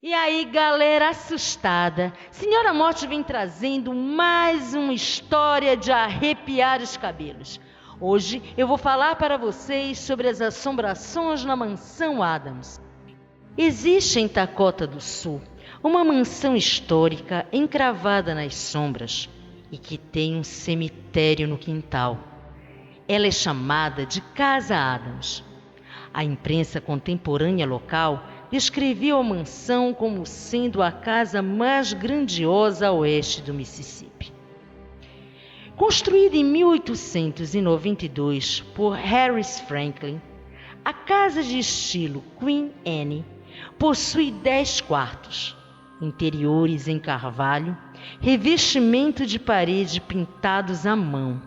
E aí, galera assustada, Senhora Morte vem trazendo mais uma história de arrepiar os cabelos. Hoje eu vou falar para vocês sobre as assombrações na mansão Addams. Existe em Dakota do Sul uma mansão histórica encravada nas sombras e que tem um cemitério no quintal. Ela é chamada de Casa Addams. A imprensa contemporânea local descreveu a mansão como sendo a casa mais grandiosa a oeste do Mississippi. Construída em 1892 por Harris Franklin, a casa de estilo Queen Anne possui 10 quartos, interiores em carvalho, revestimento de parede pintados à mão,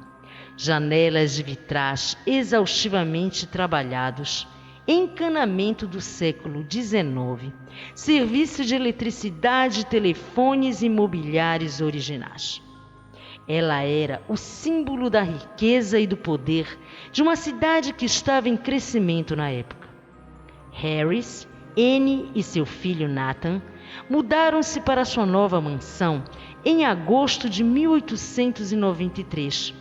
janelas de vitrais exaustivamente trabalhados, encanamento do século XIX, serviço de eletricidade, telefones e mobiliários originais. Ela era o símbolo da riqueza e do poder de uma cidade que estava em crescimento na época. Harris, Anne e seu filho Nathan mudaram-se para sua nova mansão em agosto de 1893.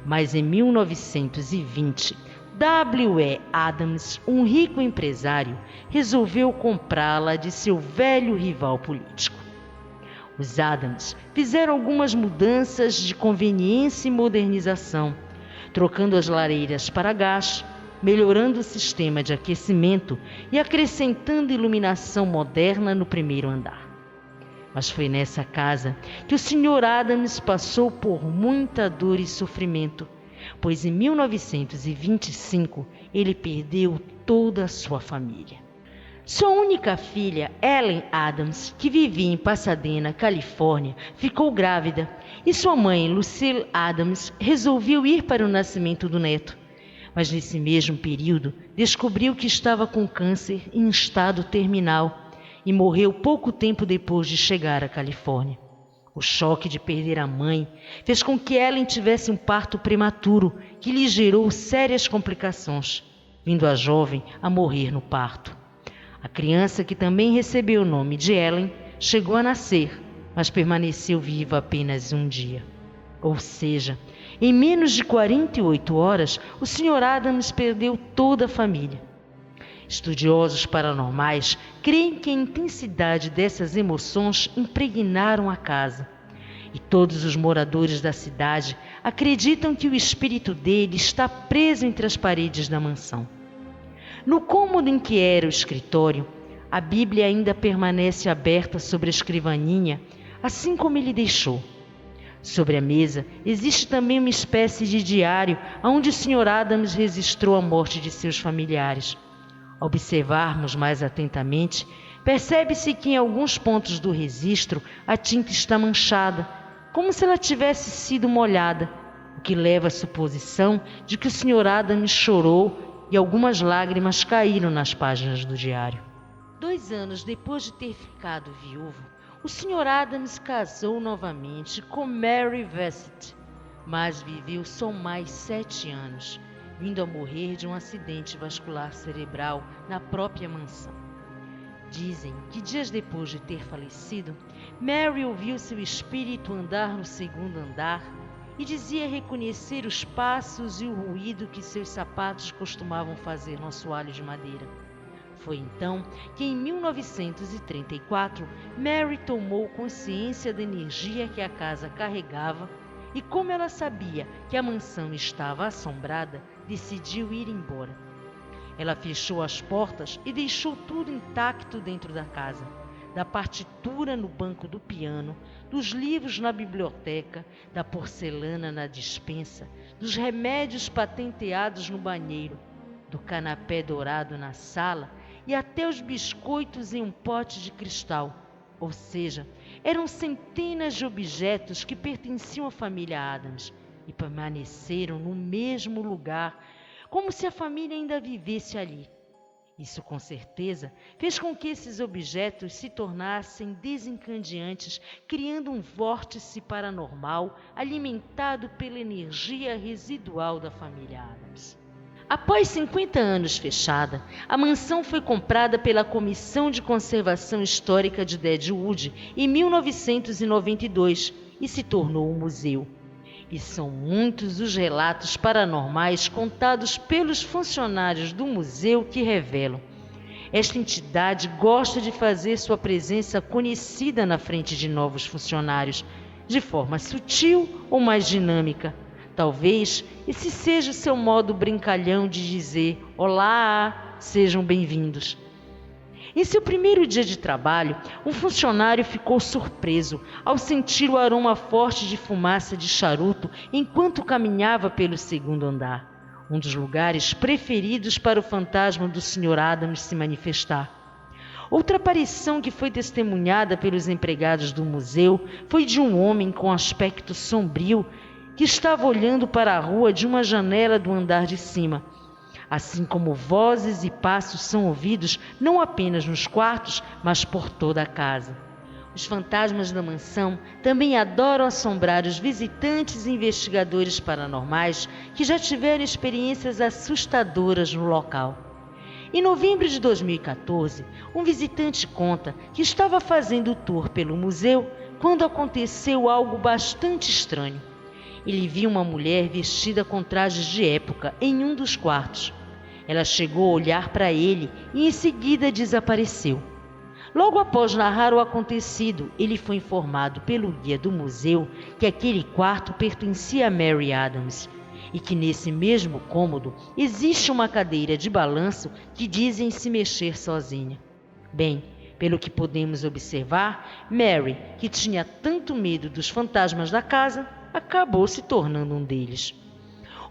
Mas em 1920, W.E. Addams, um rico empresário, resolveu comprá-la de seu velho rival político. Os Addams fizeram algumas mudanças de conveniência e modernização, trocando as lareiras para gás, melhorando o sistema de aquecimento e acrescentando iluminação moderna no primeiro andar. Mas foi nessa casa que o Sr. Addams passou por muita dor e sofrimento, pois em 1925 ele perdeu toda a sua família. Sua única filha, Ellen Addams, que vivia em Pasadena, Califórnia, ficou grávida e sua mãe, Lucille Addams, resolveu ir para o nascimento do neto. Mas nesse mesmo período descobriu que estava com câncer em estado terminal e morreu pouco tempo depois de chegar à Califórnia. O choque de perder a mãe fez com que Ellen tivesse um parto prematuro que lhe gerou sérias complicações, vindo a jovem a morrer no parto. A criança, que também recebeu o nome de Ellen, chegou a nascer, mas permaneceu viva apenas um dia. Ou seja, em menos de 48 horas, o Sr. Addams perdeu toda a família. Estudiosos paranormais creem que a intensidade dessas emoções impregnaram a casa. E todos os moradores da cidade acreditam que o espírito dele está preso entre as paredes da mansão. No cômodo em que era o escritório, a Bíblia ainda permanece aberta sobre a escrivaninha, assim como ele deixou. Sobre a mesa existe também uma espécie de diário onde o Sr. Addams registrou a morte de seus familiares. Ao observarmos mais atentamente, percebe-se que em alguns pontos do registro a tinta está manchada, como se ela tivesse sido molhada, o que leva à suposição de que o Sr. Addams chorou e algumas lágrimas caíram nas páginas do diário. 2 anos depois de ter ficado viúvo, o Sr. Addams casou novamente com Mary Vesett, mas viveu só mais 7 anos, vindo a morrer de um acidente vascular cerebral na própria mansão. Dizem que dias depois de ter falecido, Mary ouviu seu espírito andar no segundo andar e dizia reconhecer os passos e o ruído que seus sapatos costumavam fazer no assoalho de madeira. Foi então que, em 1934, Mary tomou consciência da energia que a casa carregava e, como ela sabia que a mansão estava assombrada, decidiu ir embora. Ela fechou as portas e deixou tudo intacto dentro da casa, da partitura no banco do piano, dos livros na biblioteca, da porcelana na despensa, dos remédios patenteados no banheiro, do canapé dourado na sala e até os biscoitos em um pote de cristal. Ou seja, eram centenas de objetos que pertenciam à família Addams e permaneceram no mesmo lugar, como se a família ainda vivesse ali. Isso, com certeza, fez com que esses objetos se tornassem desencadeantes, criando um vórtice paranormal alimentado pela energia residual da família Addams. Após 50 anos fechada, a mansão foi comprada pela Comissão de Conservação Histórica de Deadwood em 1992 e se tornou um museu. E são muitos os relatos paranormais contados pelos funcionários do museu que revelam. Esta entidade gosta de fazer sua presença conhecida na frente de novos funcionários, de forma sutil ou mais dinâmica. Talvez esse seja o seu modo brincalhão de dizer: olá, sejam bem-vindos. Em seu primeiro dia de trabalho, um funcionário ficou surpreso ao sentir o aroma forte de fumaça de charuto enquanto caminhava pelo segundo andar, um dos lugares preferidos para o fantasma do Sr. Adams se manifestar. Outra aparição que foi testemunhada pelos empregados do museu foi de um homem com aspecto sombrio que estava olhando para a rua de uma janela do andar de cima. Assim como vozes e passos são ouvidos não apenas nos quartos, mas por toda a casa. Os fantasmas da mansão também adoram assombrar os visitantes e investigadores paranormais que já tiveram experiências assustadoras no local. Em novembro de 2014, um visitante conta que estava fazendo o tour pelo museu quando aconteceu algo bastante estranho. Ele viu uma mulher vestida com trajes de época em um dos quartos. Ela chegou a olhar para ele e em seguida desapareceu. Logo após narrar o acontecido, ele foi informado pelo guia do museu que aquele quarto pertencia a Mary Adams e que nesse mesmo cômodo existe uma cadeira de balanço que dizem se mexer sozinha. Bem, pelo que podemos observar, Mary, que tinha tanto medo dos fantasmas da casa, acabou se tornando um deles.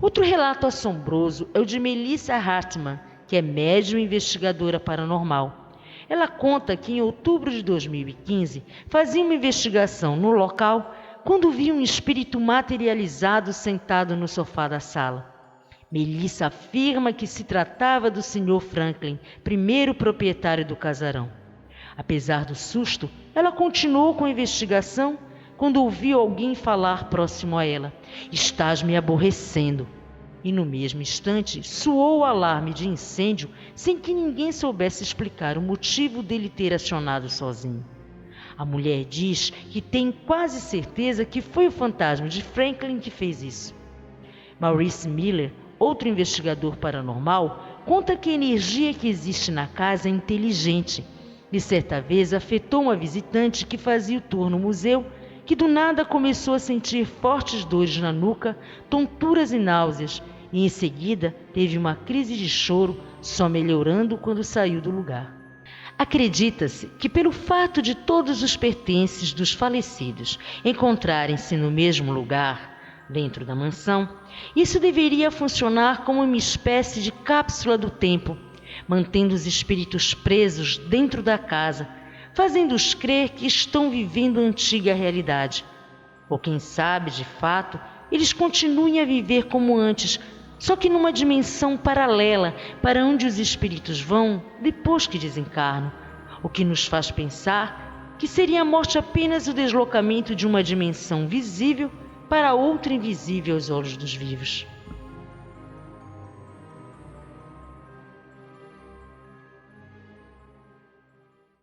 Outro relato assombroso é o de Melissa Hartman, que é médium e investigadora paranormal. Ela conta que em outubro de 2015 fazia uma investigação no local quando viu um espírito materializado sentado no sofá da sala. Melissa afirma que se tratava do Sr. Franklin, primeiro proprietário do casarão. Apesar do susto, ela continuou com a investigação quando ouviu alguém falar próximo a ela: "Estás me aborrecendo." E no mesmo instante soou o alarme de incêndio sem que ninguém soubesse explicar o motivo dele ter acionado sozinho. A mulher diz que tem quase certeza que foi o fantasma de Franklin que fez isso. Maurice Miller, outro investigador paranormal, conta que a energia que existe na casa é inteligente e certa vez afetou uma visitante que fazia o tour no museu, que do nada começou a sentir fortes dores na nuca, tonturas e náuseas, e em seguida teve uma crise de choro, só melhorando quando saiu do lugar. Acredita-se que pelo fato de todos os pertences dos falecidos encontrarem-se no mesmo lugar, dentro da mansão, isso deveria funcionar como uma espécie de cápsula do tempo, mantendo os espíritos presos dentro da casa, fazendo-os crer que estão vivendo a antiga realidade. Ou quem sabe, de fato, eles continuem a viver como antes, só que numa dimensão paralela para onde os espíritos vão depois que desencarnam, o que nos faz pensar que seria a morte apenas o deslocamento de uma dimensão visível para outra invisível aos olhos dos vivos.